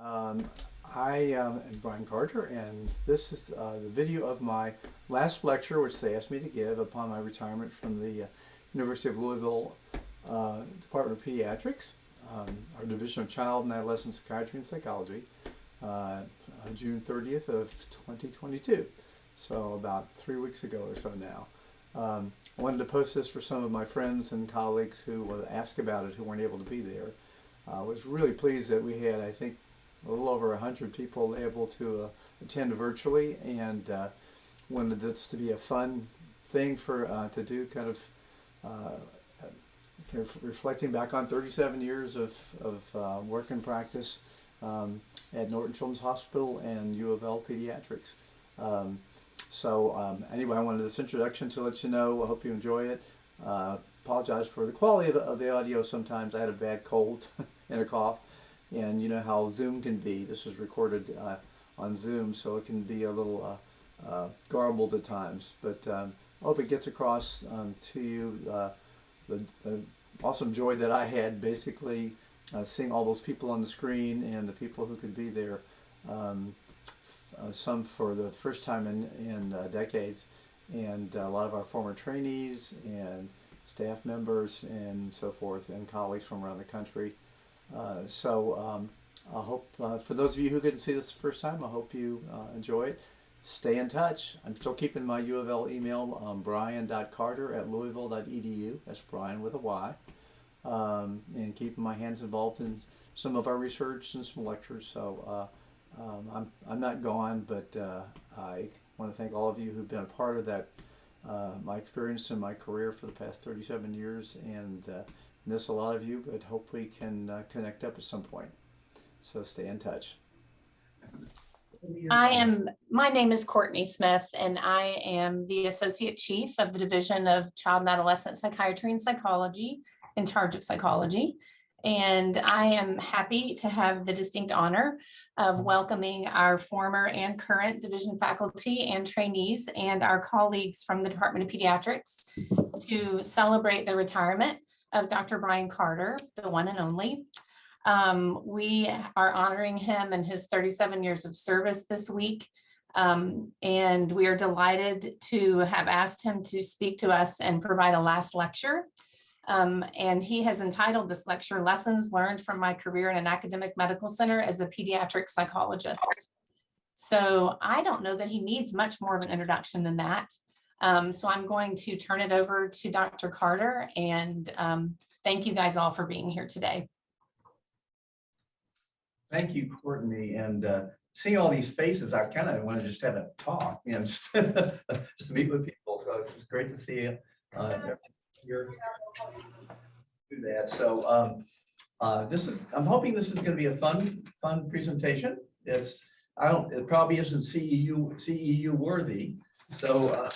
Um, I am Bryan Carter, and this is the video of my last lecture, which they asked me to give upon my retirement from the University of Louisville Department of Pediatrics, our Division of Child and Adolescent Psychiatry and Psychology, June 30th of 2022. So about 3 weeks ago or so now. I wanted to post this for some of my friends and colleagues who would ask about it, who weren't able to be there. I was really pleased that we had, I think, a little over 100 people able to attend virtually, and wanted this to be a fun thing for to do, kind of reflecting back on 37 years of work and practice at Norton Children's Hospital and U of L Pediatrics. Anyway, I wanted this introduction to let you know. I hope you enjoy it. Apologize for the quality of the audio. Sometimes I had a bad cold and a cough, and you know how Zoom can be. This was recorded on Zoom, so it can be a little garbled at times. But I hope it gets across to you the awesome joy that I had, basically seeing all those people on the screen and the people who could be there. Some for the first time in decades, and a lot of our former trainees and staff members and so forth, and colleagues from around the country. I hope for those of you who couldn't see this the first time, I hope you enjoy it. Stay in touch. I'm still keeping my U of L email, brian.carter@louisville.edu. That's Brian with a Y. And keeping my hands involved in some of our research and some lectures. So I'm not gone, but I want to thank all of you who've been a part of that, my experience in my career for the past 37 years, and miss a lot of you, but hope we can connect up at some point. So stay in touch. My name is Courtney Smith, and I am the Associate Chief of the Division of Child and Adolescent Psychiatry and Psychology, in charge of psychology. And I am happy to have the distinct honor of welcoming our former and current division faculty and trainees and our colleagues from the Department of Pediatrics to celebrate the retirement of Dr. Bryan Carter, the one and only. We are honoring him and his 37 years of service this week. And we are delighted to have asked him to speak to us and provide a last lecture. And he has entitled this lecture, Lessons Learned from My Career in an Academic Medical Center as a Pediatric Psychologist. So I don't know that he needs much more of an introduction than that. So I'm going to turn it over to Dr. Carter, and thank you guys all for being here today. Thank you, Courtney. And seeing all these faces, I kind of want to just have a talk, you know, just to meet with people. So it's great to see you here. Do that. So I'm hoping this is going to be a fun presentation. It probably isn't CEU worthy. So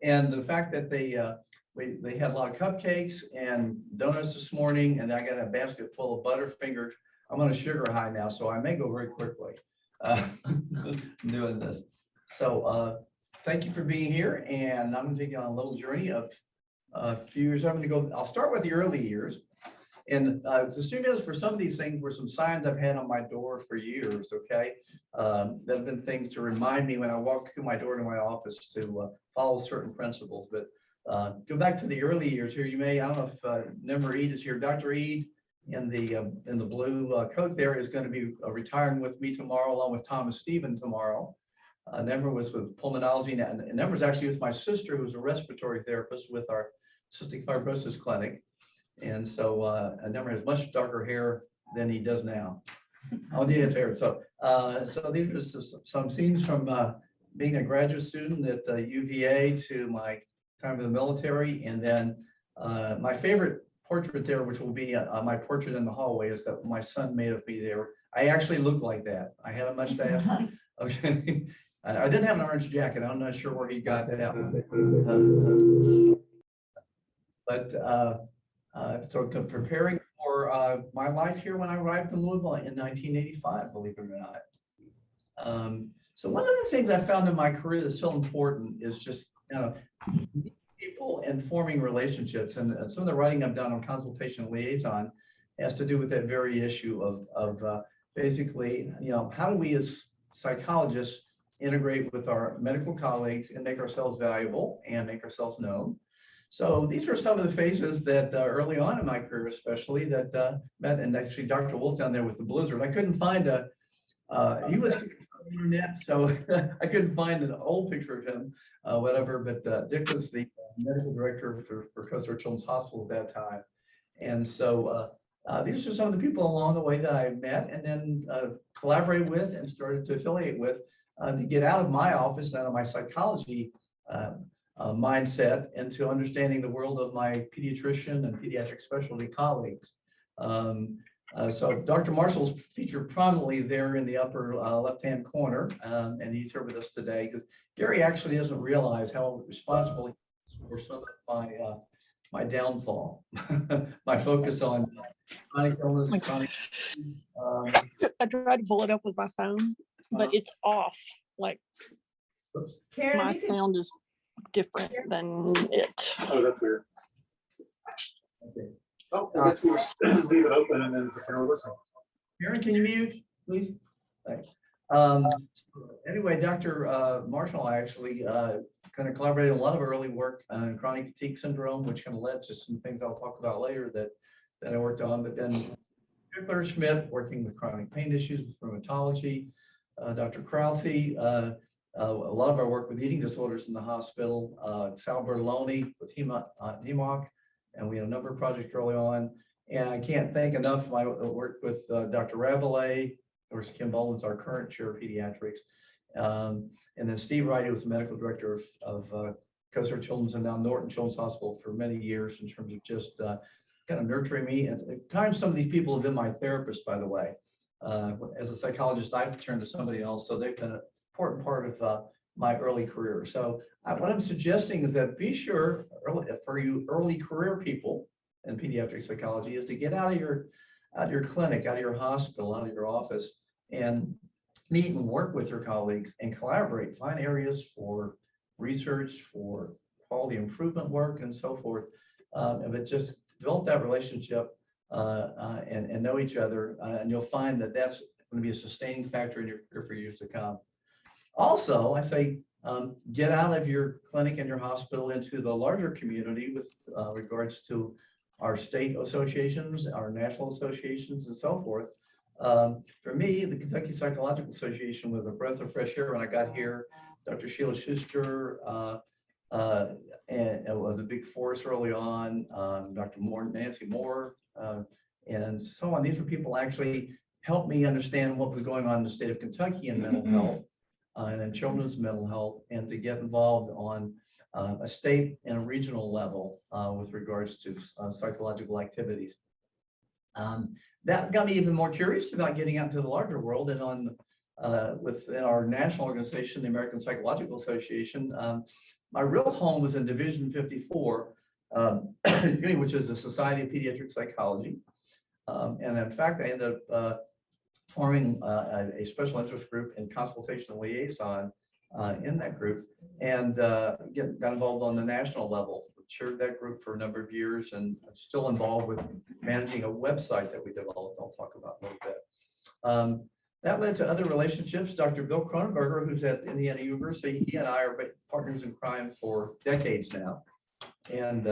and the fact that they had a lot of cupcakes and donuts this morning, and I got a basket full of Butterfingers. I'm on a sugar high now, so I may go very quickly doing this. So thank you for being here, and I'm going to take you on a little journey of a few years. I'll start with the early years. And the students, for some of these things, were some signs I've had on my door for years, okay? That have been things to remind me when I walk through my door to my office to follow certain principles. But go back to the early years here. I don't know if Nemra Eid is here. Dr. Eid in the blue coat there is going to be retiring with me tomorrow, along with Thomas Stephen tomorrow. Nemra was with pulmonology, and Nemra was actually with my sister, who's a respiratory therapist with our cystic fibrosis clinic. And so Nemra has much darker hair than he does now. Oh, he has hair. So these are some scenes from being a graduate student at UVA to my time in the military. And then my favorite portrait there, which will be my portrait in the hallway, is that my son made of me there. I actually look like that. I had a mustache. Okay. I didn't have an orange jacket. I'm not sure where he got that out. So preparing for my life here when I arrived in Louisville in 1985, believe it or not. So one of the things I found in my career that's so important is just people and forming relationships. And some of the writing I've done on Consultation-Liaison has to do with that very issue of basically, how do we as psychologists integrate with our medical colleagues and make ourselves valuable and make ourselves known. So these are some of the faces that early on in my career, especially that met, and actually Dr. Wolf down there with the blizzard. I couldn't find he was on the internet, so I couldn't find an old picture of him, whatever, but Dick was the medical director for Coastal Children's Hospital at that time. And so these are some of the people along the way that I met and then collaborated with and started to affiliate with to get out of my office, out of my psychology mindset, into understanding the world of my pediatrician and pediatric specialty colleagues. So Dr. Marshall's featured prominently there in the upper left-hand corner, and he's here with us today because Gary actually doesn't realize how responsible he is for some of my downfall, my focus on chronic illness, chronic. I tried to pull it up with my phone, but it's off. Like my sound is different than it. Oh, that's weird. Okay. Oh, I guess we'll leave it open and then prepare a listen. Karen, can you mute, please? Thanks. Anyway, Dr. Marshall and I actually kind of collaborated on a lot of early work on chronic fatigue syndrome, which kind of led to some things I'll talk about later that I worked on. But then Dr. Schmidt working with chronic pain issues with rheumatology, Dr. Krause, a lot of our work with eating disorders in the hospital, Sal Bertoloni with HEMOC, and we had a number of projects early on. And I can't thank enough my work with Dr. Rabelais. Of course, Kim Boland's our current chair of pediatrics. And then Steve Wright, who was the medical director of Coastal Children's and now Norton Children's Hospital for many years in terms of just kind of nurturing me. And at times, some of these people have been my therapists, by the way. As a psychologist, I've turned to somebody else. So they've been an important part of my early career. So what I'm suggesting is that be sure for you early career people in pediatric psychology is to get out of your clinic, out of your hospital, out of your office, and meet and work with your colleagues and collaborate, find areas for research, for quality improvement work, and so forth. But just develop that relationship and know each other, and you'll find that that's going to be a sustaining factor in your career for years to come. Also, I say get out of your clinic and your hospital into the larger community with regards to our state associations, our national associations, and so forth. For me, the Kentucky Psychological Association was a breath of fresh air when I got here. Dr. Sheila Schuster and was a big force early on. Dr. Moore, Nancy Moore, and so on. These were people actually helped me understand what was going on in the state of Kentucky in mental health and in children's mental health, and to get involved on a state and a regional level with regards to psychological activities. That got me even more curious about getting out into the larger world, and within our national organization, the American Psychological Association. My real home was in Division 54, which is the Society of Pediatric Psychology. And in fact, I ended up forming a special interest group in Consultation-Liaison in that group, and got involved on the national level. Chaired that group for a number of years, and I'm still involved with managing a website that we developed. I'll talk about in a little bit. That led to other relationships. Dr. Bill Cronenberger, who's at Indiana University, he and I are partners in crime for decades now. And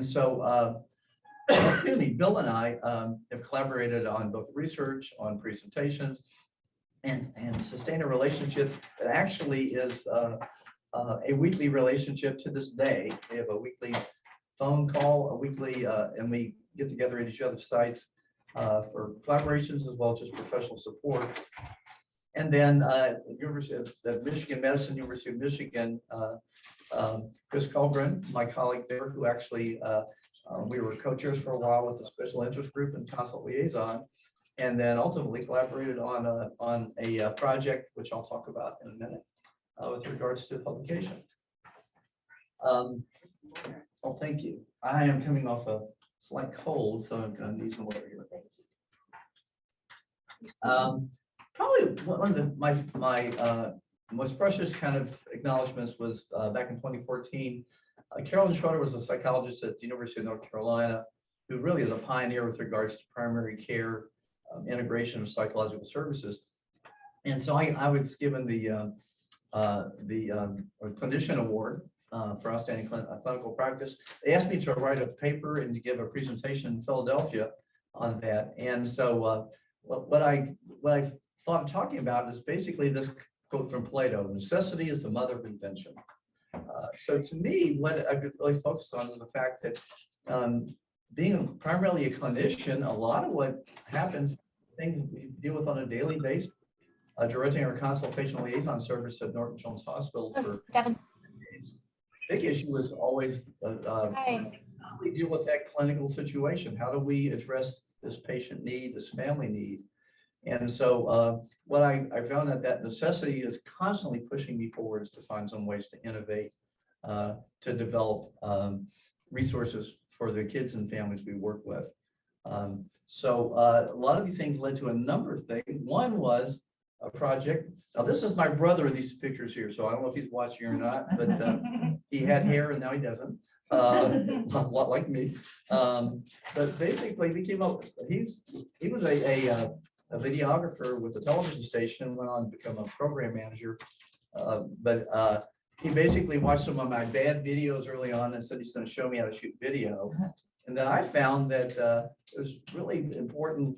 so, excuse me, Bill and I have collaborated on both research, on presentations, and sustain a relationship that actually is a weekly relationship to this day. We have a weekly phone call, and we get together at each other's sites for collaborations as well as just professional support. And then University of Michigan Medicine, University of Michigan, Chris Colgren, my colleague there, who actually we were co-chairs for a while with the special interest group and consult liaison, and then ultimately collaborated on a project, which I'll talk about in a minute, with regards to publication. Well, thank you. I am coming off a slight cold, so I'm going to need some water here. Probably one of my most precious kind of acknowledgments was back in 2014. Carolyn Schroeder was a psychologist at the University of North Carolina, who really is a pioneer with regards to primary care integration of psychological services. And so I was given the clinician award for outstanding clinical practice. They asked me to write a paper and to give a presentation in Philadelphia on that. And so what I thought of talking about is basically this quote from Plato: "Necessity is the mother of invention." So to me, what I could really focus on is the fact that being primarily a clinician, a lot of what happens, things we deal with on a daily basis, directing our Consultation-Liaison service at Norton Children's Hospital for decades. Big issue was always how do we deal with that clinical situation? How do we address this patient need, this family need? And so what I found that necessity is constantly pushing me forwards to find some ways to innovate, to develop resources for the kids and families we work with. So a lot of these things led to a number of things. One was a project. Now this is my brother in these pictures here, so I don't know if he's watching or not, but he had hair and now he doesn't. A lot like me. But basically we came up, he was a videographer with a television station, went on to become a program manager. But he basically watched some of my bad videos early on and said he's going to show me how to shoot video. And then I found that it was really important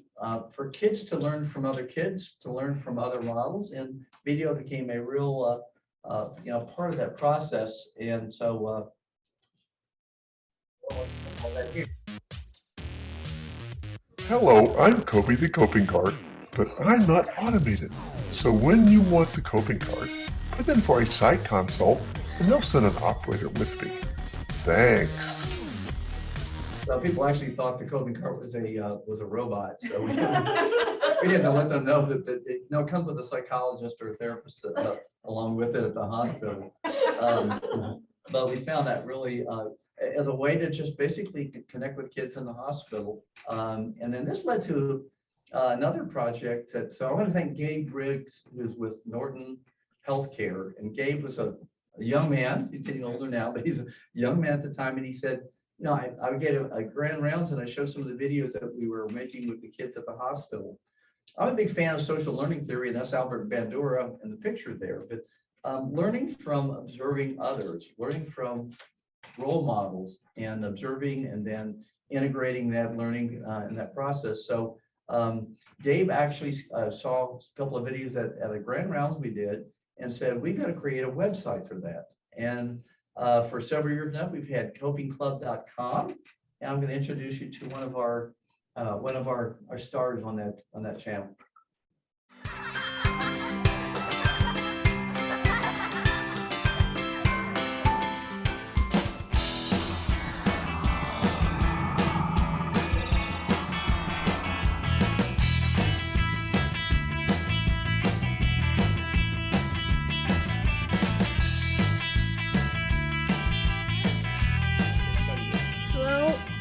for kids to learn from other kids, to learn from other models, and video became a real part of that process. And so Hello, I'm Kobe the Coping Card, but I'm not automated. So when you want the coping card, put in for a site consult and they'll send an operator with me. Thanks. So people actually thought the coping card was a robot, so we didn't let them know that it comes with a psychologist or a therapist along with it at the hospital. But we found that really as a way to just basically connect with kids in the hospital. And then this led to another project so I want to thank Gabe Briggs, who's with Norton Healthcare. And Gabe was a young man, he's getting older now, but he's a young man at the time. And he said, I would get a grand rounds and I show some of the videos that we were making with the kids at the hospital. I'm a big fan of social learning theory, and that's Albert Bandura in the picture there. But learning from observing others, learning from role models, and observing and then integrating that learning in that process. So Dave actually saw a couple of videos at a grand rounds we did and said, we've got to create a website for that. And for several years now, we've had copingclub.com, and I'm going to introduce you to one of our stars on that channel.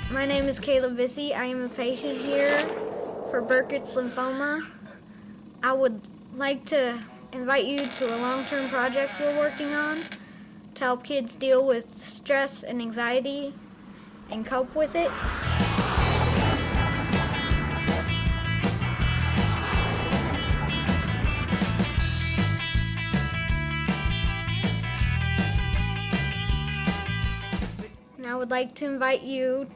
My name is Caleb Vissy. I am a patient here for Burkitt's lymphoma. I would like to invite you to a long-term project we're working on to help kids deal with stress and anxiety and cope with it. I would like to invite you.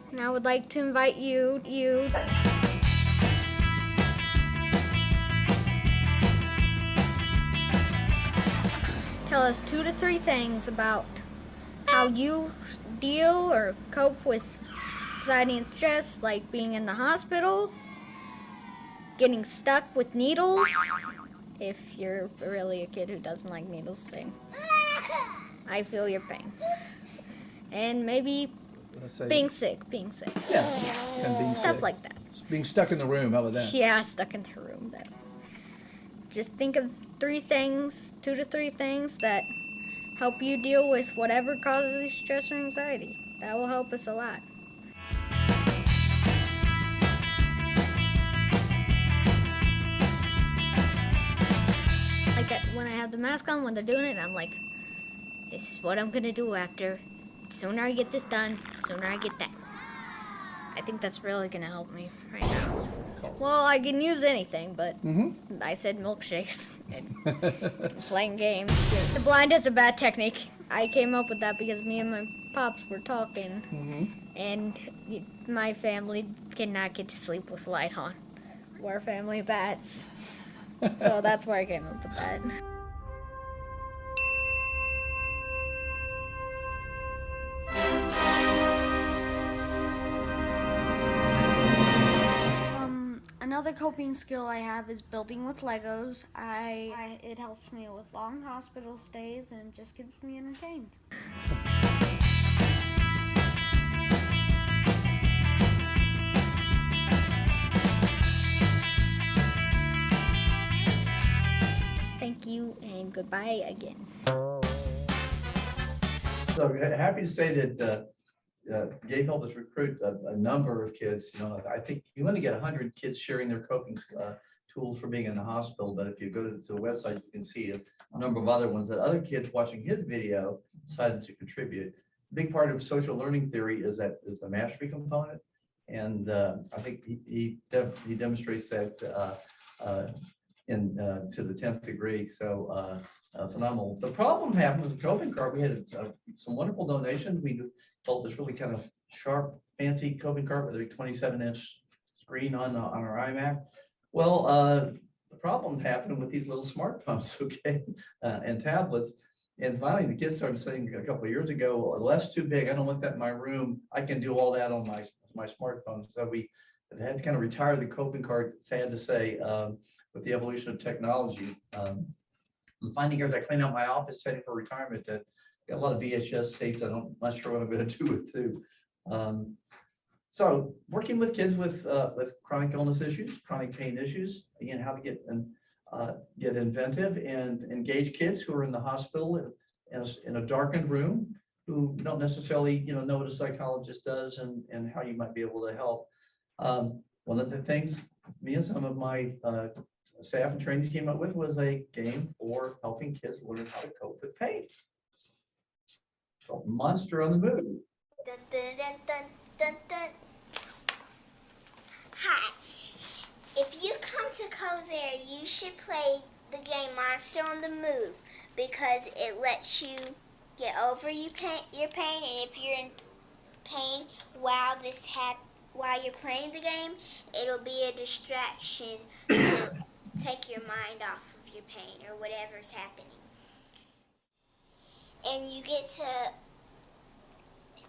Tell us 2 to 3 things about how you deal or cope with anxiety and stress, like being in the hospital, getting stuck with needles, if you're really a kid who doesn't like needles, same. I feel your pain. And maybe being sick. Yeah, and being Stuff sick. like that. Being stuck in the room, how about that? Yeah, stuck in the room. Just think of 2 to 3 things that help you deal with whatever causes you stress or anxiety. That will help us a lot. Like when I have the mask on, when they're doing it, I'm like, this is what I'm gonna do after. Sooner I get this done, sooner I get that. I think that's really gonna help me right now. Well, I can use anything, but I said milkshakes and playing games. The blind is a bad technique. I came up with that because me and my pops were talking, and my family cannot get to sleep with light on. We're a family of bats. So that's where I came up with that. Another coping skill I have is building with Legos. It helps me with long hospital stays and just keeps me entertained. Thank you and goodbye again. So happy to say that Gabe helped us recruit a number of kids. I think you want to get 100 kids sharing their coping tools for being in the hospital, but if you go to the website, you can see a number of other ones that other kids watching his video decided to contribute. A big part of social learning theory is the mastery component, and I think he demonstrates that to the 10th degree. So phenomenal. The problem happened with the coping cart. We had some wonderful donations. We built this really kind of sharp, fancy coping cart with a 27-inch screen on our iMac. Well, the problem happened with these little smartphones, okay, and tablets. And finally, the kids started saying a couple of years ago, well, that's too big. I don't want that in my room. I can do all that on my smartphone. So we had to kind of retire the coping cart, sad to say, with the evolution of technology. I'm finding here as I clean out my office heading for retirement that got a lot of VHS tapes. I'm not sure what I'm going to do with too. So working with kids with chronic illness issues, chronic pain issues, again, how to get inventive and engage kids who are in the hospital in a darkened room, who don't necessarily know what a psychologist does and how you might be able to help. One of the things me and some of my staff and trainees came up with was a game for helping kids learn how to cope with pain. So Monster on the Move. Dun, dun, dun, dun, dun, dun. Hi. If you come to Cozair, you should play the game Monster on the Move because it lets you get over your pain, and if you're in pain while you're playing the game, it'll be a distraction to take your mind off of your pain or whatever's happening. And you get to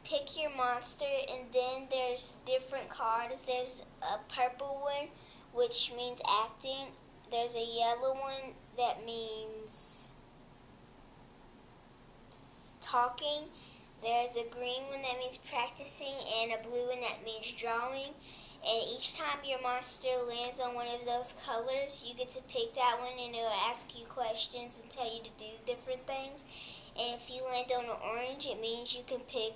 pick your monster, and then there's different cards. There's a purple one, which means acting. There's a yellow one that means talking. There's a green one that means practicing, and a blue one that means drawing. And each time your monster lands on one of those colors, you get to pick that one, and it'll ask you questions and tell you to do different things. And if you land on an orange, it means you can pick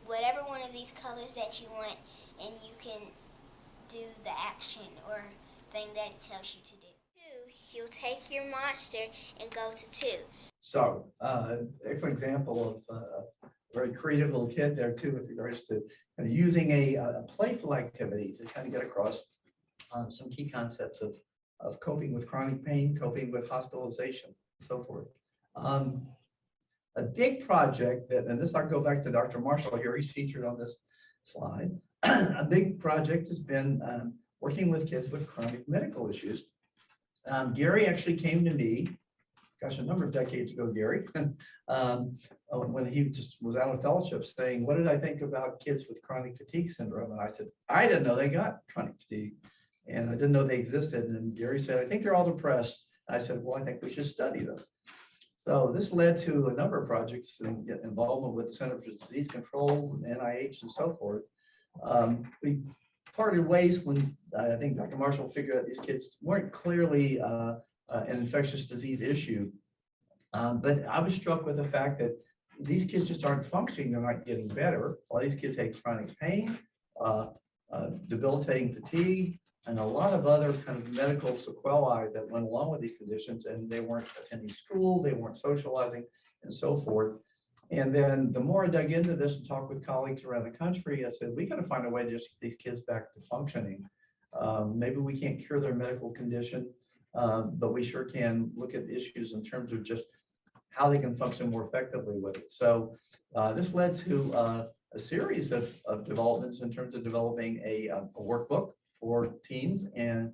whatever one of these colors that you want, and you can do the action or thing that it tells you to do. You'll take your monster and go to 2. So, excellent example of a very creative little kid there too, with regards to kind of using a playful activity to kind of get across some key concepts of coping with chronic pain, coping with hospitalization, and so forth. A big project and this I'll go back to Dr. Marshall here. He's featured on this slide. A big project has been working with kids with chronic medical issues. Gary actually came to me, gosh, a number of decades ago, Gary, when he just was out of fellowship, saying, what did I think about kids with chronic fatigue syndrome? And I said, I didn't know they got chronic fatigue, and I didn't know they existed. And Gary said, I think they're all depressed. And I said, well, I think we should study them. So this led to a number of projects and involvement with the Center for Disease Control, NIH, and so forth. We parted ways when I think Dr. Marshall figured out these kids weren't clearly an infectious disease issue. But I was struck with the fact that these kids just aren't functioning. They're not getting better. All these kids had chronic pain, debilitating fatigue, and a lot of other kind of medical sequelae that went along with these conditions, and they weren't attending school, they weren't socializing, and so forth. And then the more I dug into this and talked with colleagues around the country, I said, we got to find a way to just get these kids back to functioning. Maybe we can't cure their medical condition, but we sure can look at issues in terms of just how they can function more effectively with it. So this led to a series of developments in terms of developing a workbook for teens and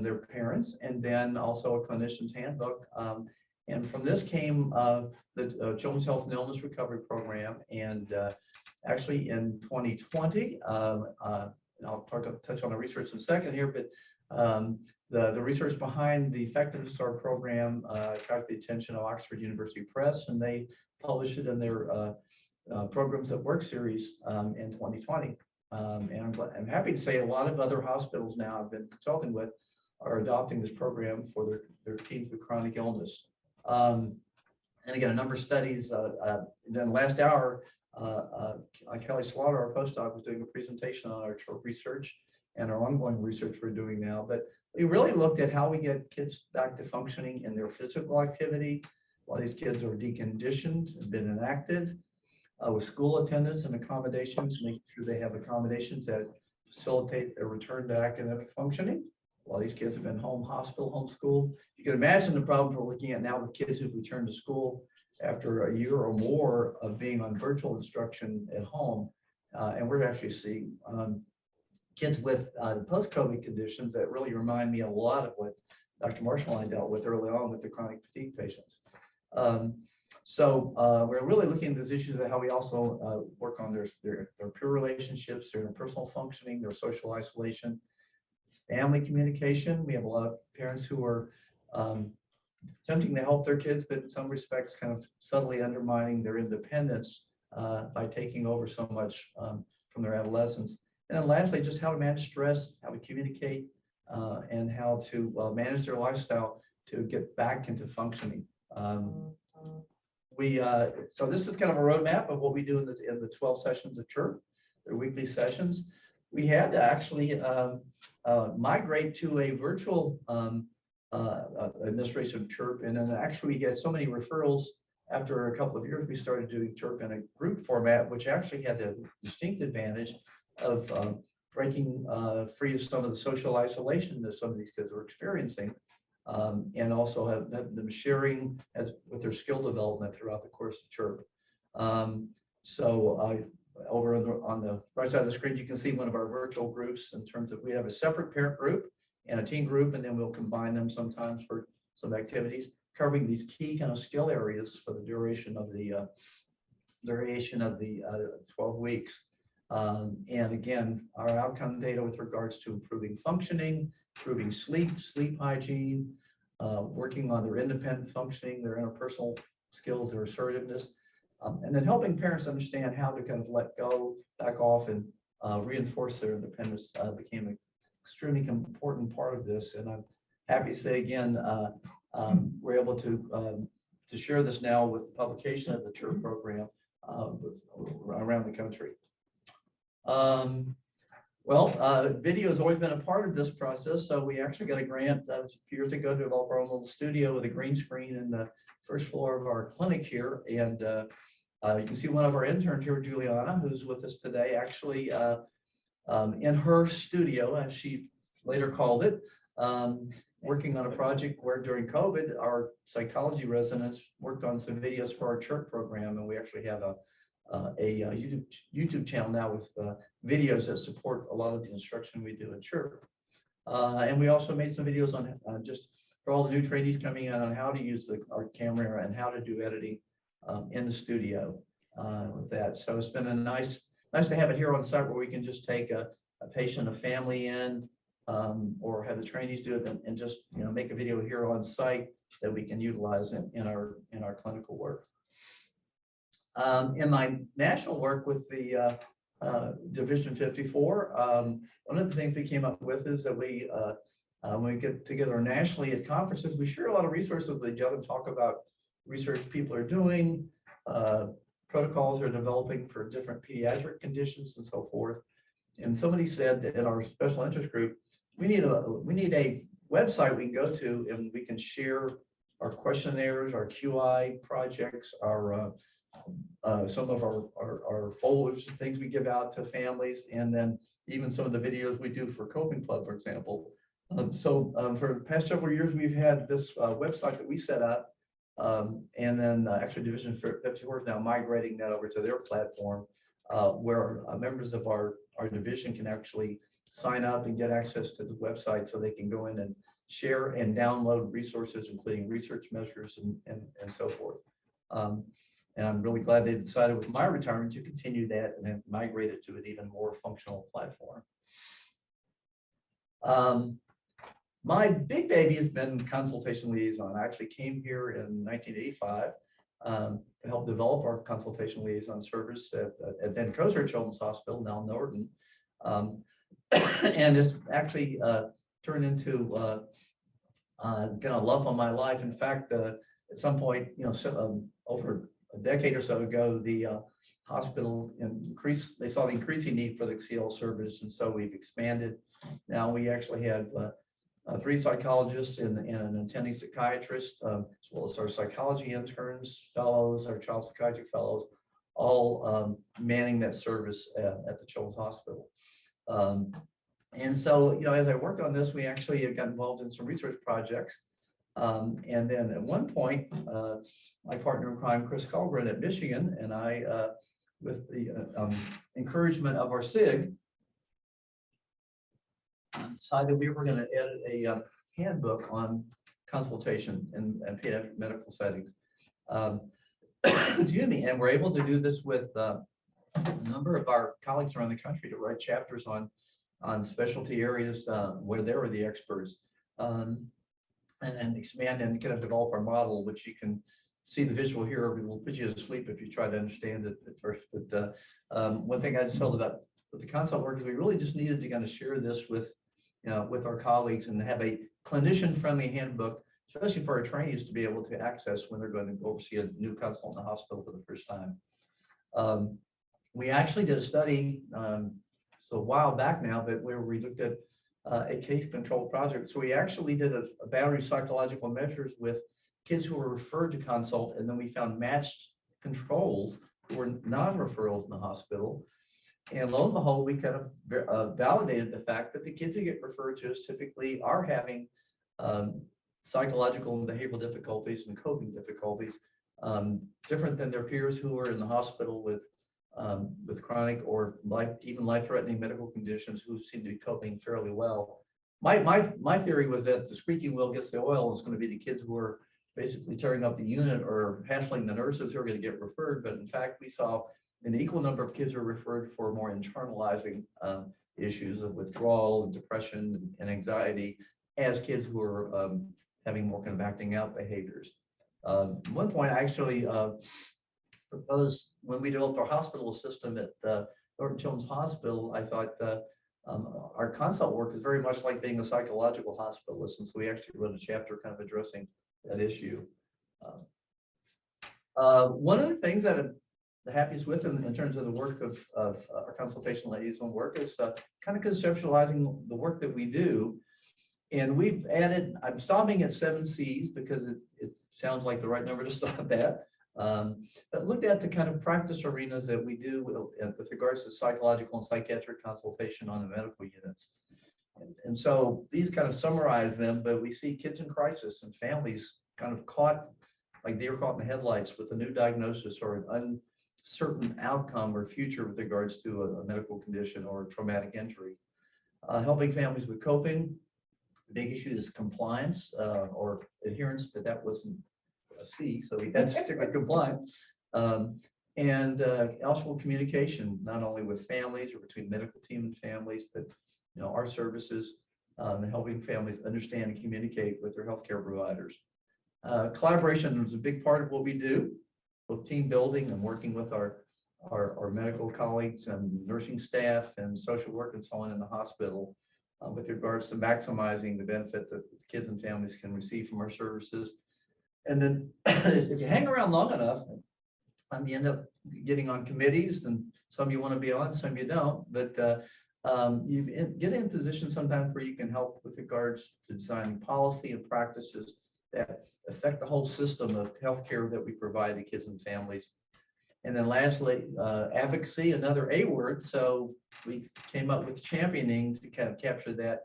their parents, and then also a clinician's handbook. And from this came the Children's Health and Illness Recovery Program. And actually in 2020, and I'll touch on the research in a second here, but the research behind the effectiveness of our program attracted the attention of Oxford University Press, and they published it in their Programs at Work series in 2020. And I'm happy to say a lot of other hospitals now I've been consulting with are adopting this program for their teens with chronic illness. And again, a number of studies. Then last hour, Kelly Slaughter, our postdoc, was doing a presentation on our research and our ongoing research we're doing now. But we really looked at how we get kids back to functioning in their physical activity while these kids are deconditioned and been inactive, with school attendance and accommodations, making sure they have accommodations that facilitate their return to academic functioning while these kids have been home, hospital, homeschooled. You can imagine the problems we're looking at now with kids who've returned to school after a year or more of being on virtual instruction at home. And we're actually seeing kids with post-COVID conditions that really remind me a lot of what Dr. Marshall and I dealt with early on with the chronic fatigue patients. So we're really looking at these issues of how we also work on their peer relationships, their interpersonal functioning, their social isolation, family communication. We have a lot of parents who are attempting to help their kids, but in some respects kind of subtly undermining their independence by taking over so much from their adolescence. And then lastly, just how to manage stress, how to communicate, and how to manage their lifestyle to get back into functioning. So this is kind of a roadmap of what we do in the 12 sessions of CHIRP, their weekly sessions. We had to actually migrate to a virtual administration of CHIRP, and then actually we get so many referrals after a couple of years, we started doing CHIRP in a group format, which actually had the distinct advantage of breaking free of some of the social isolation that some of these kids were experiencing, and also have them sharing with their skill development throughout the course of CHIRP. Over on the right side of the screen, you can see one of our virtual groups in terms of we have a separate parent group and a teen group, and then we'll combine them sometimes for some activities covering these key kind of skill areas for the duration of the 12 weeks. And again, our outcome data with regards to improving functioning, improving sleep hygiene, working on their independent functioning, their interpersonal skills, their assertiveness, and then helping parents understand how to kind of let go, back off, and reinforce their independence became an extremely important part of this. And I'm happy to say again, we're able to share this now with the publication of the CHIRP program around the country. Video has always been a part of this process. So we actually got a grant a few years ago to develop our own little studio with a green screen in the first floor of our clinic here. And you can see one of our interns here, Juliana, who's with us today, actually in her studio, as she later called it, working on a project where during COVID, our psychology residents worked on some videos for our CHIRP program. And we actually have a YouTube channel now with videos that support a lot of the instruction we do in CHIRP. And we also made some videos on just for all the new trainees coming in on how to use our camera and how to do editing in the studio with that. So it's been nice to have it here on site where we can just take a patient, a family in, or have the trainees do it and just make a video here on site that we can utilize in our clinical work. In my national work with the Division 54, one of the things we came up with is that when we get together nationally at conferences, we share a lot of resources with each other, talk about research people are doing, protocols they're developing for different pediatric conditions and so forth. And somebody said that in our special interest group, we need a website we can go to and we can share our questionnaires, our QI projects, our some of our folders and things we give out to families, and then even some of the videos we do for Coping Club, for example. For the past several years, we've had this website that we set up, and then actually Division 54 is now migrating that over to their platform, where members of our division can actually sign up and get access to the website so they can go in and share and download resources, including research measures and so forth. And I'm really glad they decided with my retirement to continue that and have migrated to an even more functional platform. My big baby has been Consultation-Liaison. I actually came here in 1985 to help develop our Consultation-Liaison service at then Koser Children's Hospital, now Norton. And it's actually turned into kind of love of my life. In fact, at some point, over a decade or so ago, the hospital they saw the increasing need for the CL service, and so we've expanded. Now we actually have 3 psychologists and an attending psychiatrist, as well as our psychology interns, fellows, our child psychiatric fellows, all manning that service at the Children's Hospital. And so, as I worked on this, we actually got involved in some research projects. And then at one point, my partner in crime, Chris Colgren at Michigan, and I, with the encouragement of our SIG, decided we were going to edit a handbook on consultation in pediatric medical settings. Excuse me, and we're able to do this with a number of our colleagues around the country to write chapters on specialty areas where they were the experts. And expand and kind of develop our model, which you can see the visual here. We'll put you to sleep if you try to understand it at first. But one thing I just felt about with the consult work is we really just needed to kind of share this with, with our colleagues and have a clinician-friendly handbook, especially for our trainees to be able to access when they're going to go see a new consult in the hospital for the first time. We actually did a study, so a while back now, but where we looked at a case control project. So we actually did a battery of psychological measures with kids who were referred to consult, and then we found matched controls who were non-referrals in the hospital. And lo and behold, we kind of validated the fact that the kids who get referred to us typically are having psychological and behavioral difficulties and coping difficulties, different than their peers who are in the hospital with chronic or even life-threatening medical conditions who seem to be coping fairly well. My theory was that the squeaky wheel gets the oil is going to be the kids who are basically tearing up the unit or hassling the nurses who are going to get referred. But in fact, we saw an equal number of kids who are referred for more internalizing issues of withdrawal and depression and anxiety as kids who are having more kind of acting out behaviors. At one point, I actually proposed when we developed our hospital system at Norton Children's Hospital, I thought our consult work is very much like being a psychological hospitalist, and so we actually wrote a chapter kind of addressing that issue. One of the things that I'm the happiest with in terms of the work of our consultation liaison work is kind of conceptualizing the work that we do. And we've added, I'm stopping at 7 C's because it sounds like the right number to stop at. But looked at the kind of practice arenas that we do with regards to psychological and psychiatric consultation on the medical units. And so these kind of summarize them, but we see kids in crisis and families kind of caught, like they were caught in the headlights with a new diagnosis or an uncertain outcome or future with regards to a medical condition or a traumatic injury. Helping families with coping. The big issue is compliance or adherence, but that wasn't a C, so we had to stick with compliance. And also communication, not only with families or between medical team and families, but our services and helping families understand and communicate with their healthcare providers. Collaboration is a big part of what we do, both team building and working with our medical colleagues and nursing staff and social work and so on in the hospital with regards to maximizing the benefit that kids and families can receive from our services. And then if you hang around long enough, you end up getting on committees, and some you want to be on, some you don't, but you get in a position sometimes where you can help with regards to designing policy and practices that affect the whole system of healthcare that we provide to kids and families. And then lastly, advocacy, another A word. So we came up with championing to kind of capture that,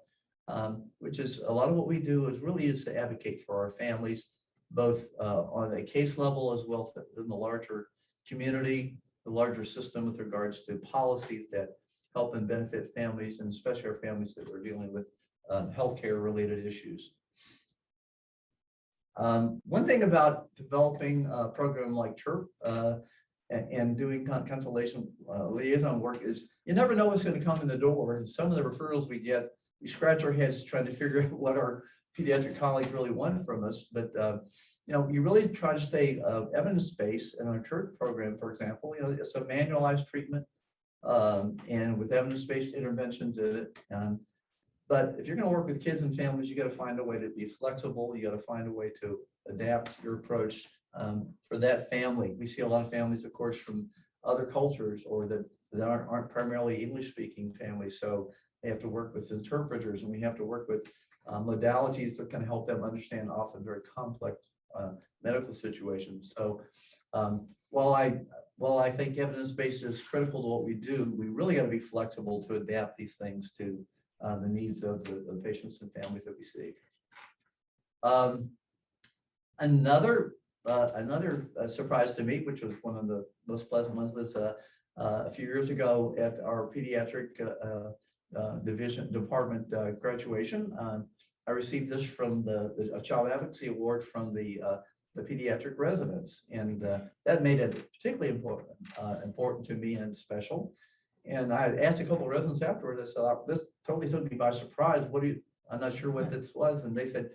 which is a lot of what we do is really is to advocate for our families, both on a case level as well as in the larger community, the larger system with regards to policies that help and benefit families, and especially our families that are dealing with healthcare related issues. One thing about developing a program like CHIRP and doing consultation liaison work is you never know what's going to come in the door. And some of the referrals we get, we scratch our heads trying to figure out what our pediatric colleagues really want from us. But you know, you really try to stay evidence-based in our CHIRP program, for example. You know, it's a manualized treatment and with evidence-based interventions in it. But if you're going to work with kids and families, you got to find a way to be flexible. You got to find a way to adapt your approach for that family. We see a lot of families, of course, from other cultures or that aren't primarily English-speaking families. So they have to work with interpreters, and we have to work with modalities that can help them understand often very complex medical situations. So while I think evidence-based is critical to what we do, we really got to be flexible to adapt these things to the needs of the patients and families that we see. Another surprise to me, which was one of the most pleasant ones, was a few years ago at our pediatric department graduation. I received this from the Child Advocacy Award from the pediatric residents, and that made it particularly important to me and special. And I asked a couple of residents afterwards. I said, "This totally took me by surprise. I'm not sure what this was." And they said,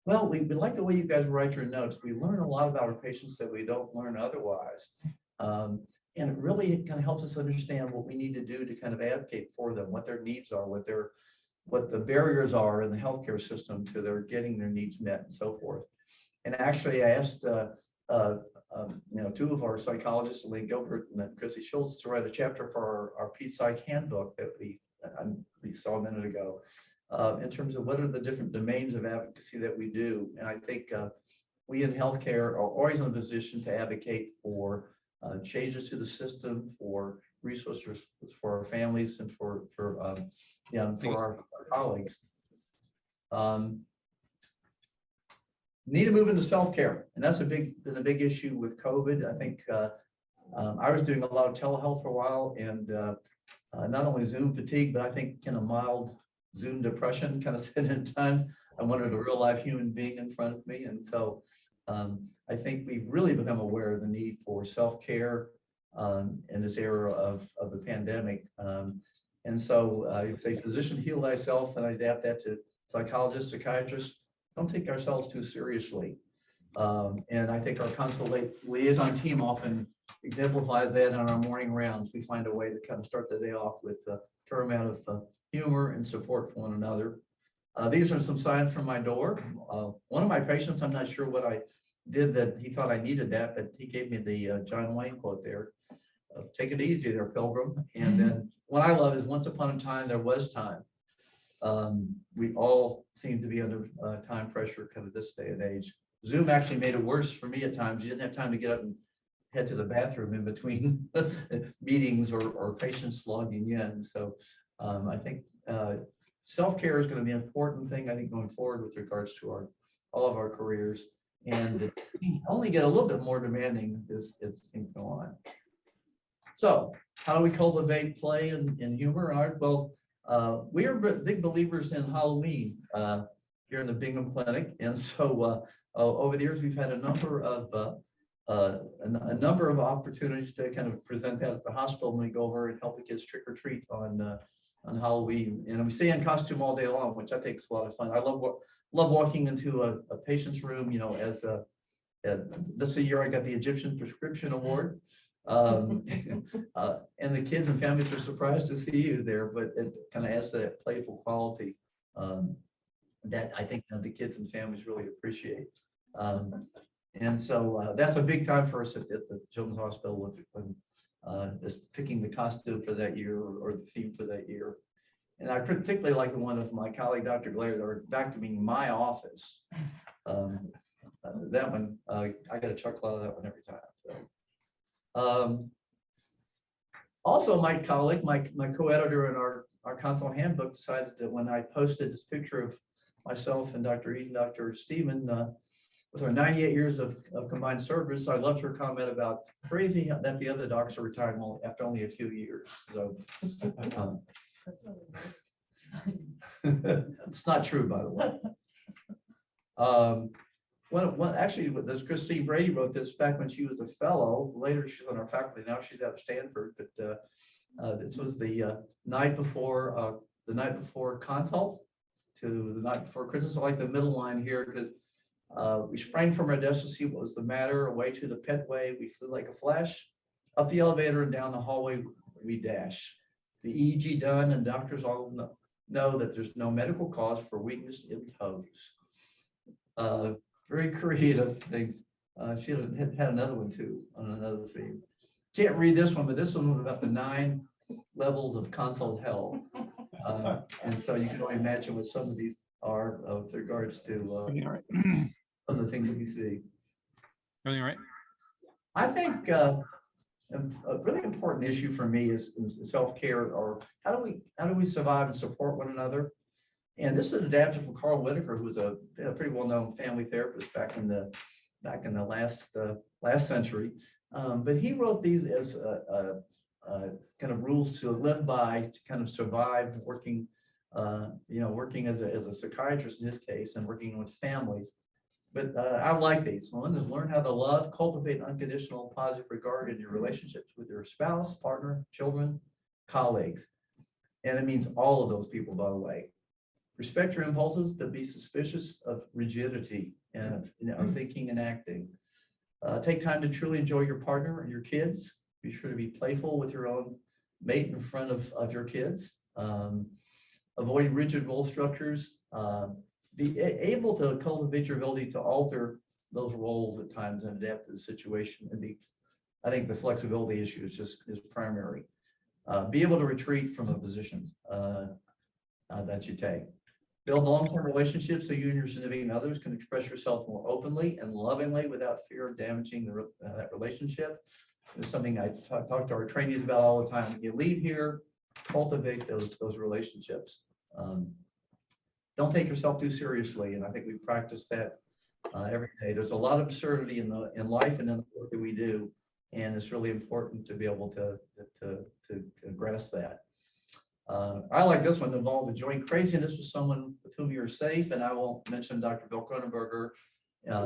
"Well, we like the way you guys write your notes. We learn a lot about our patients that we don't learn otherwise. And it really kind of helps us understand what we need to do to kind of advocate for them, what their needs are, what the barriers are in the healthcare system to their getting their needs met and so forth." And actually, I asked two of our psychologists, Elaine Gilbert and Chrissy Schultz, to write a chapter for our Ped Psych handbook that we saw a minute ago, in terms of what are the different domains of advocacy that we do. And I think we in healthcare are always in a position to advocate for changes to the system, for resources for our families, and for our colleagues. Need to move into self-care, and that's been a big issue with COVID. I think I was doing a lot of telehealth for a while, and not only Zoom fatigue, but I think kind of mild Zoom depression kind of set in time. I wanted a real life human being in front of me, and so I think we've really become aware of the need for self-care in this era of the pandemic. And so if a physician, heal thyself, and I adapt that to psychologists, psychiatrists, don't take ourselves too seriously. And I think our consultation liaison team often exemplifies that on our morning rounds. We find a way to kind of start the day off with a fair amount of humor and support for one another. These are some signs from my door. One of my patients, I'm not sure what I did that he thought I needed that, but he gave me the John Wayne quote there. Take it easy there, Pilgrim. And then what I love is once upon a time, there was time. We all seem to be under time pressure kind of this day and age. Zoom actually made it worse for me at times. You didn't have time to get up and head to the bathroom in between meetings or patients logging in. So I think self-care is going to be an important thing, I think, going forward with regards to all of our careers. And it only get a little bit more demanding as things go on. So how do we cultivate play and humor in art? Well, we are big believers in Halloween here in the Bingham Clinic. And so over the years, we've had a number of opportunities to kind of present that at the hospital when we go over and help the kids trick or treat on Halloween. And we stay in costume all day long, which I think is a lot of fun. I love walking into a patient's room, you know, this year I got the Egyptian Prescription Award. And the kids and families are surprised to see you there, but it kind of adds to that playful quality that I think the kids and families really appreciate. And so that's a big time for us at the Children's Hospital when just picking the costume for that year or the theme for that year. And I particularly like the one of my colleague, Dr. Glare, that are vacuuming my office. That one, I get a chuckle out of that one every time. So. Also, my colleague, my co-editor in our consult handbook decided that when I posted this picture of myself and Dr. Eden, Dr. Stephen, with our 98 years of combined service, I loved her comment about crazy that the other docs are retiring after only a few years. So it's not true, by the way. Actually, this Christine Brady wrote this back when she was a fellow. Later, she's on our faculty. Now she's out of Stanford. But this was the night before consult to the night before Christmas. I like the middle line here because we sprang from our desk to see what was the matter. Away to the petway, we flew like a flash. Up the elevator and down the hallway, we dash. The EEG done, and doctors all know that there's no medical cause for weakness in toes. Very creative things. She had another one too on another theme. Can't read this one, but this one was about the 9 levels of consult hell. And so you can only imagine what some of these are with regards to some of the things that we see. Everything all right? I think a really important issue for me is self-care, or how do we survive and support one another? And this is adapted from Carl Whitaker, who was a pretty well-known family therapist back in the last century. But he wrote these as kind of rules to live by to kind of survive working, working as a psychiatrist in his case and working with families. But I like these. One is learn how to love, cultivate unconditional positive regard in your relationships with your spouse, partner, children, colleagues. And it means all of those people, by the way. Respect your impulses, but be suspicious of rigidity and thinking and acting. Take time to truly enjoy your partner and your kids. Be sure to be playful with your own mate in front of your kids. Avoid rigid role structures. Be able to cultivate your ability to alter those roles at times and adapt to the situation. And I think the flexibility issue is primary. Be able to retreat from a position that you take. Build long-term relationships so you and your significant others can express yourself more openly and lovingly without fear of damaging that relationship. It's something I talk to our trainees about all the time. When you leave here, cultivate those relationships. Don't take yourself too seriously, and I think we practice that every day. There's a lot of absurdity in life and in the work that we do, and it's really important to be able to grasp that. I like this one, involve enjoying craziness with someone with whom you're safe, and I won't mention Dr. Bill Cronenberger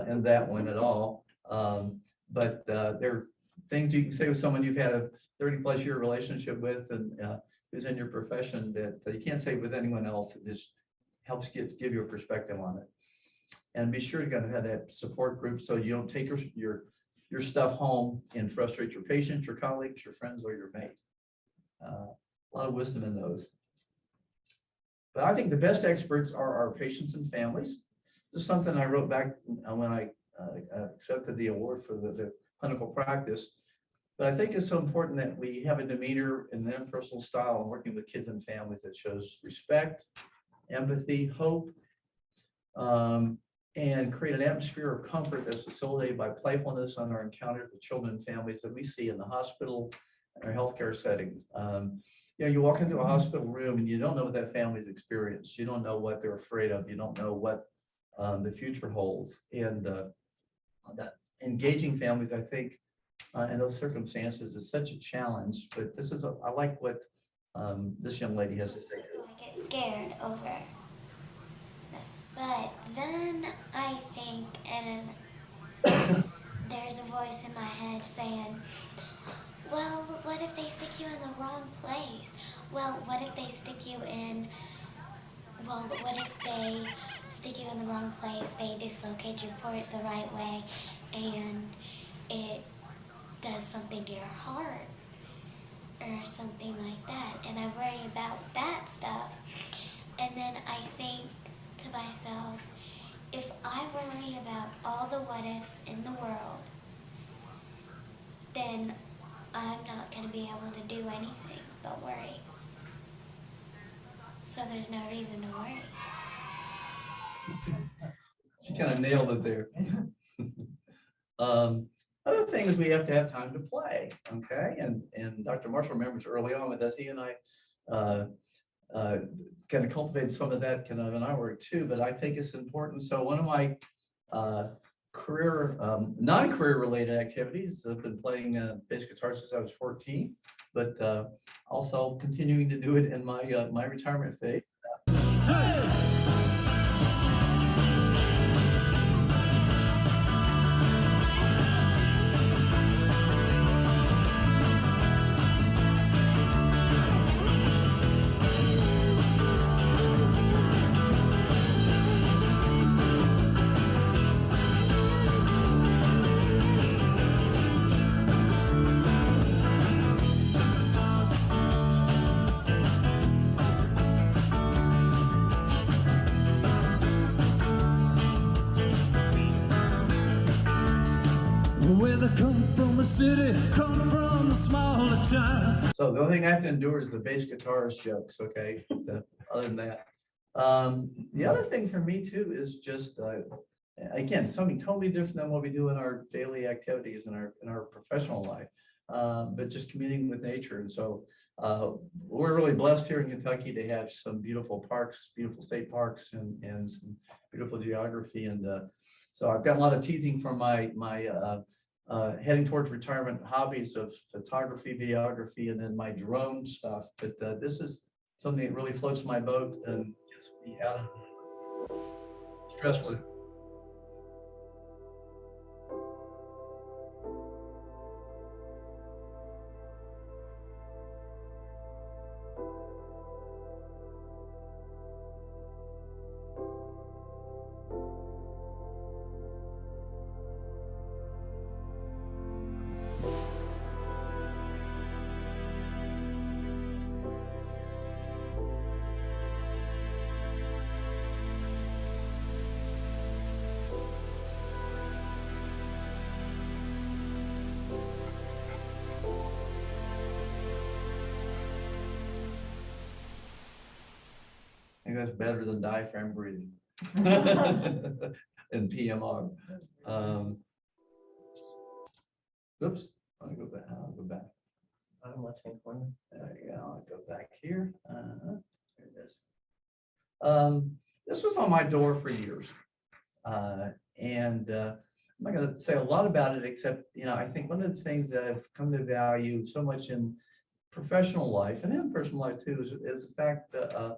in that one at all. But there are things you can say with someone you've had a 30+ year relationship with and who's in your profession that you can't say with anyone else. It just helps give you a perspective on it. And be sure to have that support group so you don't take your stuff home and frustrate your patients, your colleagues, your friends, or your mate. A lot of wisdom in those. But I think the best experts are our patients and families. This is something I wrote back when I accepted the award for the clinical practice. But I think it's so important that we have a demeanor and an impersonal style in working with kids and families that shows respect, empathy, hope, and create an atmosphere of comfort that's facilitated by playfulness on our encounters with children and families that we see in the hospital and our healthcare settings. You walk into a hospital room and you don't know what that family's experienced. You don't know what they're afraid of. You don't know what the future holds. And that engaging families, I think, in those circumstances is such a challenge. But I like what this young lady has to say. I get scared over. But then I think, and there's a voice in my head saying, well, what if they stick you in the wrong place? Well, what if they stick you in, what if they stick you in the wrong place, they dislocate your port the right way, and it does something to your heart, or something like that. And I worry about that stuff. And then I think to myself, if I worry about all the what ifs in the world, then I'm not going to be able to do anything but worry. So there's no reason to worry. She kind of nailed it there. Other thing is we have to have time to play, okay? And Dr. Marshall remembers early on with us, he and I kind of cultivated some of that kind of in our work too, but I think it's important. So one of my non-career related activities, I've been playing bass guitar since I was 14, but also continuing to do it in my my retirement phase. So the only thing I have to endure is the bass guitarist jokes, okay? Other than that. The other thing for me too is just, again, something totally different than what we do in our daily activities in our professional life, but just communing with nature. And so we're really blessed here in Kentucky to have some beautiful parks, beautiful state parks, and some beautiful geography. And so I've got a lot of teasing from my heading towards retirement hobbies of photography, videography, and then my drone stuff. But this is something that really floats my boat and gets me out of stress loop. I think that's better than diaphragm breathing and PMR. Oops, I'll go back. I'm watching for me. There you go. I'll go back here. There it is. This was on my door for years. And I'm not going to say a lot about it, except, I think one of the things that I've come to value so much in professional life and in personal life too is the fact that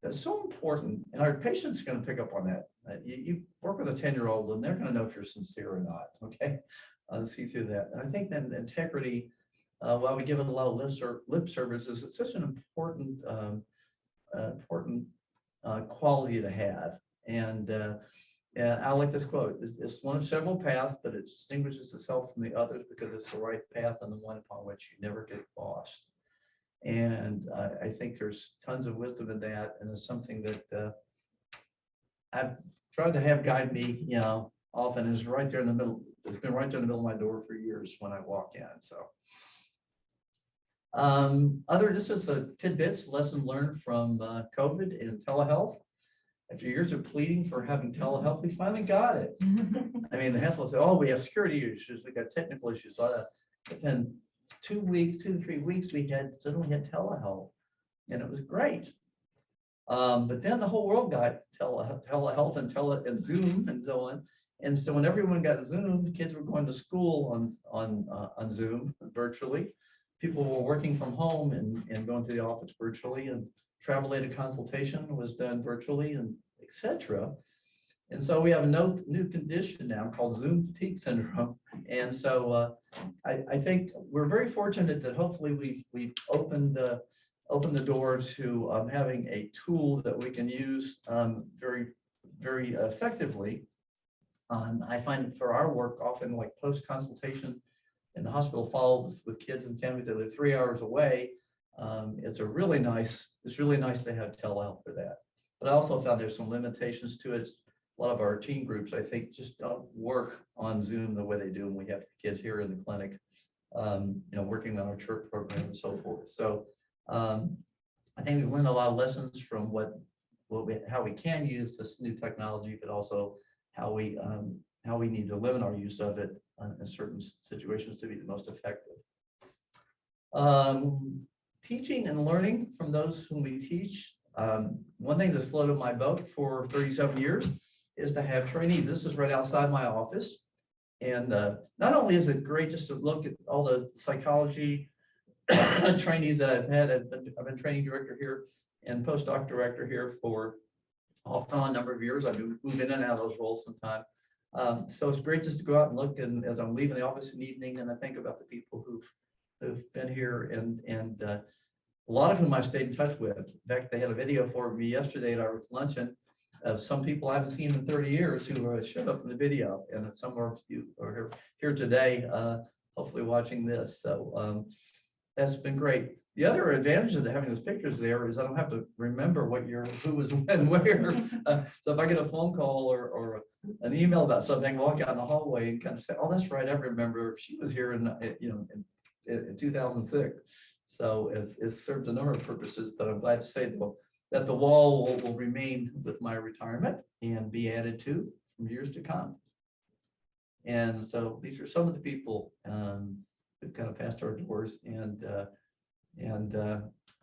that's so important, and our patients are going to pick up on that. You work with a 10-year-old, and they're going to know if you're sincere or not. Okay, see through that. And I think that integrity, while we give it a lot of lip service, it's such an important, quality to have. And I like this quote: "It's one of several paths, but it distinguishes itself from the others because it's the right path and the one upon which you never get lost." And I think there's tons of wisdom in that, and it's something that I've tried to have guide me, often. Is right there in the middle. It's been right there in the middle of my door for years when I walk in. So, this is a tidbits lesson learned from COVID and telehealth. After years of pleading for having telehealth, we finally got it. I mean, the hospital said, "Oh, we have security issues. We got technical issues." But then 2 to 3 weeks, we suddenly had telehealth, and it was great. But then the whole world got telehealth and Zoom and so on. And so when everyone got Zoom, the kids were going to school on Zoom virtually. People were working from home and going to the office virtually, and travel-related consultation was done virtually, and etc. And so we have a new condition now called Zoom fatigue syndrome. And so I think we're very fortunate that hopefully we've opened the door to having a tool that we can use very, very effectively. I find for our work, often like post-consultation in the hospital follows with kids and families that live 3 hours away. It's really nice to have telehealth for that. But I also found there's some limitations to it. A lot of our teen groups, I think, just don't work on Zoom the way they do when we have kids here in the clinic, working on our church program and so forth. So I think we've learned a lot of lessons from how we can use this new technology, but also how we need to limit our use of it in certain situations to be the most effective. Teaching and learning from those whom we teach. One thing that's floated my boat for 37 years is to have trainees. This is right outside my office. And not only is it great just to look at all the psychology trainees that I've had, I've been training director here and postdoc director here for off and on a number of years. I've been moving in and out of those roles sometime. So it's great just to go out and look, and as I'm leaving the office in the evening, and I think about the people who've been here, and a lot of whom I've stayed in touch with. In fact, they had a video for me yesterday at our luncheon of some people I haven't seen in 30 years who showed up in the video, and some of you are here today, hopefully watching this. So that's been great. The other advantage of having those pictures there is I don't have to remember who was when, where. So if I get a phone call or an email about something, walk out in the hallway and kind of say, "Oh, that's right, I remember she was here in 2006." So it's served a number of purposes, but I'm glad to say that the wall will remain with my retirement and be added to from years to come. And so these are some of the people that kind of passed our doors, and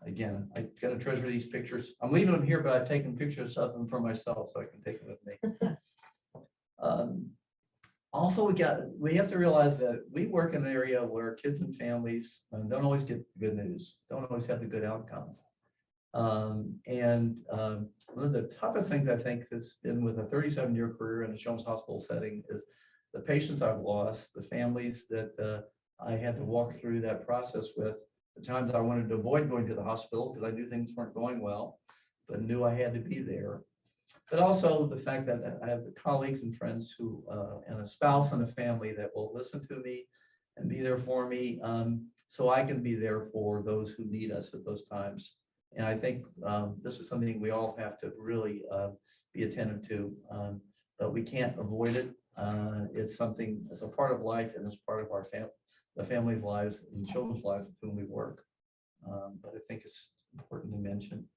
again, I got to treasure these pictures. I'm leaving them here, but I've taken pictures of them for myself so I can take them with me. Also, we have to realize that we work in an area where kids and families don't always get good news, don't always have the good outcomes. One of the toughest things I think that's been with a 37-year career in a children's hospital setting is the patients I've lost, the families that I had to walk through that process with, the times I wanted to avoid going to the hospital because I knew things weren't going well, but knew I had to be there. But also the fact that I have colleagues and friends who, and a spouse and a family that will listen to me and be there for me, so I can be there for those who need us at those times. And I think this is something we all have to really be attentive to, but we can't avoid it. It's something, it's a part of life, and it's part of our the family's lives and children's lives with whom we work. But I think it's important to mention.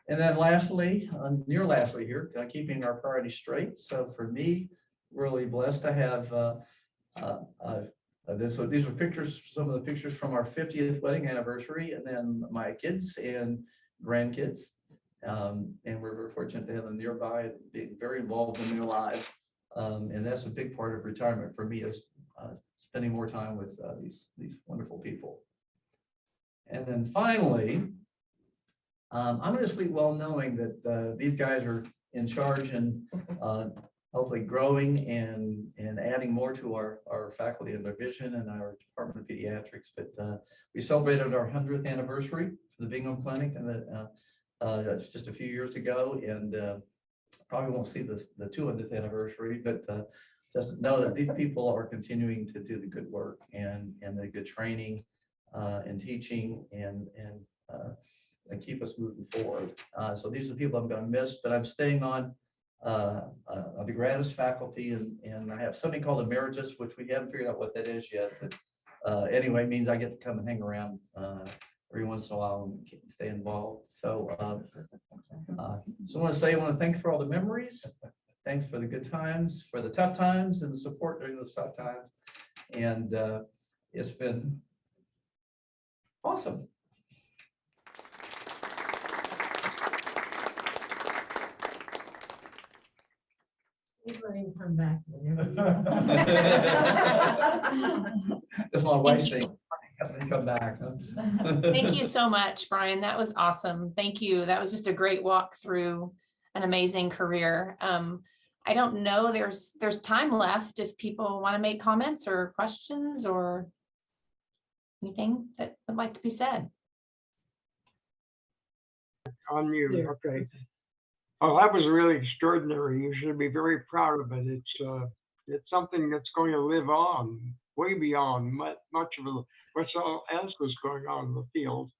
And then lastly, near lastly here, keeping our priorities straight. So for me, really blessed to have these are pictures, some of the pictures from our 50th wedding anniversary, and then my kids and grandkids. And we're very fortunate to have them nearby and being very involved in their lives. And that's a big part of retirement for me, is spending more time with these wonderful people. And then finally, I'm going to sleep well knowing that these guys are in charge and hopefully growing and adding more to our faculty and division and our Department of Pediatrics. But we celebrated our 100th anniversary for the Bingham Clinic, and that's just a few years ago, and probably won't see the 200th anniversary, but just know that these people are continuing to do the good work and the good training and teaching and keep us moving forward. So these are the people I'm going to miss, but I'm staying on the gratis faculty, and I have something called Emeritus, which we haven't figured out what that is yet. But anyway, it means I get to come and hang around every once in a while and stay involved. So, so I want to thank for all the memories. Thanks for the good times, for the tough times, and the support during those tough times. And it's been awesome. Let him come back. That's my wife's thing. Come back. Huh? Thank you so much, Bryan. That was awesome. Thank you. That was just a great walk through an amazing career. I don't know, there's time left if people want to make comments or questions or anything that would like to be said. On you, okay. Oh, that was really extraordinary. You should be very proud of it. It's something that's going to live on way beyond much of what's else was going on in the field.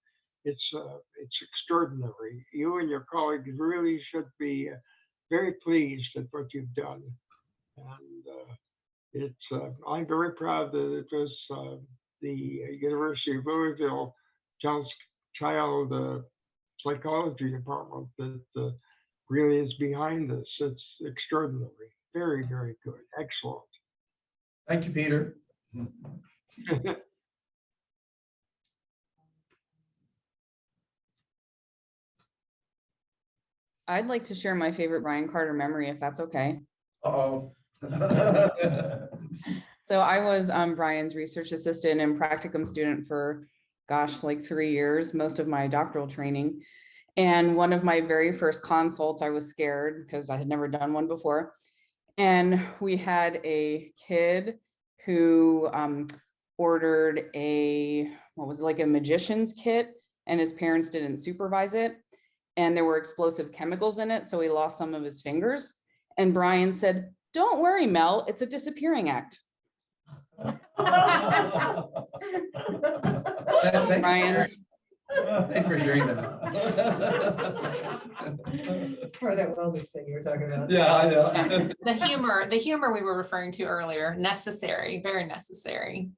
It's extraordinary. You and your colleagues really should be very pleased at what you've done, and I'm very proud that it was the University of Louisville Child Psychology Department that really is behind this. It's extraordinary. Very, very good. Excellent. Thank you, Peter. I'd like to share my favorite Bryan Carter memory, if that's okay. Uh-oh. So I was Bryan's research assistant and practicum student for, gosh, like 3 years, most of my doctoral training. And one of my very first consults, I was scared because I had never done one before. And we had a kid who ordered what was it, like a magician's kit, and his parents didn't supervise it. And there were explosive chemicals in it, so he lost some of his fingers. And Bryan said, "Don't worry, Mel, it's a disappearing act." Bryan. Thanks for sharing that. Part of that wellness thing you were talking about. Yeah, I know. Yeah. The humor we were referring to earlier, necessary, very necessary.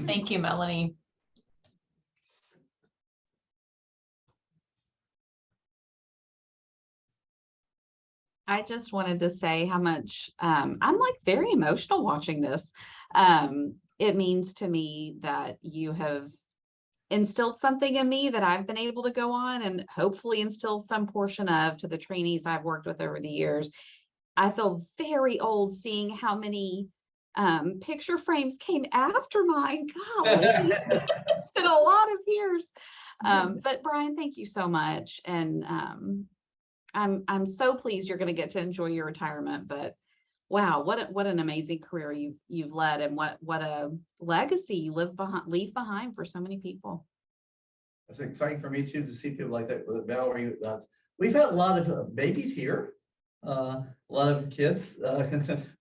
Thank you, Melanie. I just wanted to say how much I'm like very emotional watching this. It means to me that you have instilled something in me that I've been able to go on and hopefully instill some portion of to the trainees I've worked with over the years. I feel very old seeing how many picture frames came after mine. Golly, it's been a lot of years. But Bryan, thank you so much. And I'm so pleased you're going to get to enjoy your retirement, but wow, what an amazing career you've led, and what a legacy you leave behind for so many people. It's exciting for me too to see people like that with Valerie. We've had a lot of babies here, a lot of kids.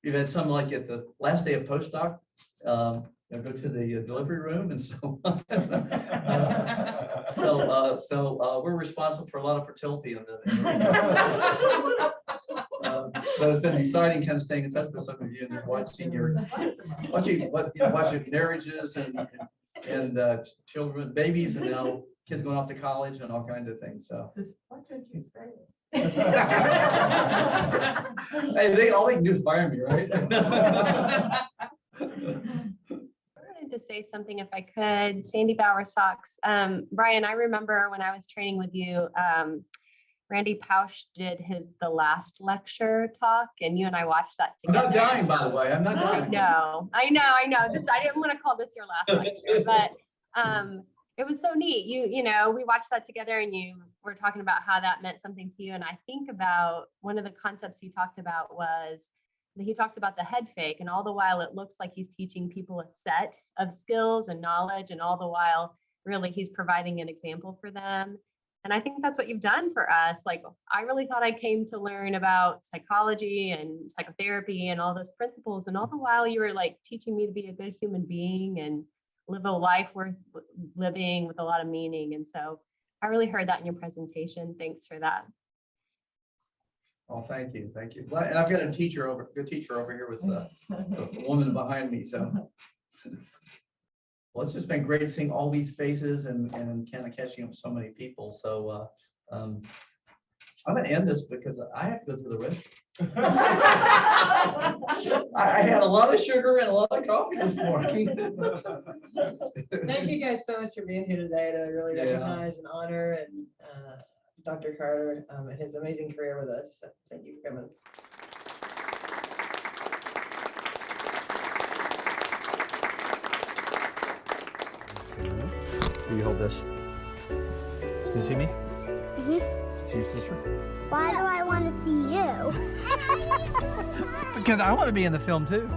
We've had some like at the last day of postdoc, go to the delivery room and so on. So we're responsible for a lot of fertility in the but it's been exciting kind of staying in touch with some of you and watching marriages and children, babies, and now kids going off to college and all kinds of things. So Why don't you say hey, all they can do is fire me, right? To say something if I could. Sandy Bauer Socks. Bryan, I remember when I was training with you, Randy Pausch did the last lecture talk, and you and I watched that together. I'm not dying, by the way. I'm not dying. No, I know. I didn't want to call this your last lecture, but it was so neat. You know, we watched that together, and you were talking about how that meant something to you. And I think about one of the concepts you talked about was that he talks about the head fake, and all the while it looks like he's teaching people a set of skills and knowledge, and all the while really he's providing an example for them. And I think that's what you've done for us. Like, I really thought I came to learn about psychology and psychotherapy and all those principles, and all the while you were like teaching me to be a good human being and live a life worth living with a lot of meaning. And so I really heard that in your presentation. Thanks for that. Oh, thank you. Well, and I've got a good teacher over here with the woman behind me. So, well, it's just been great seeing all these faces and kind of catching up with so many people. So, I'm going to end this because I have to go to the restroom. I had a lot of sugar and a lot of coffee this morning. Thank you guys so much for being here today to really recognize and honor and Dr. Carter and his amazing career with us. So thank you for coming. Will you hold this? Can you see me? Mm-hmm. See your sister? Why do I want to see you? Because I want to be in the film too.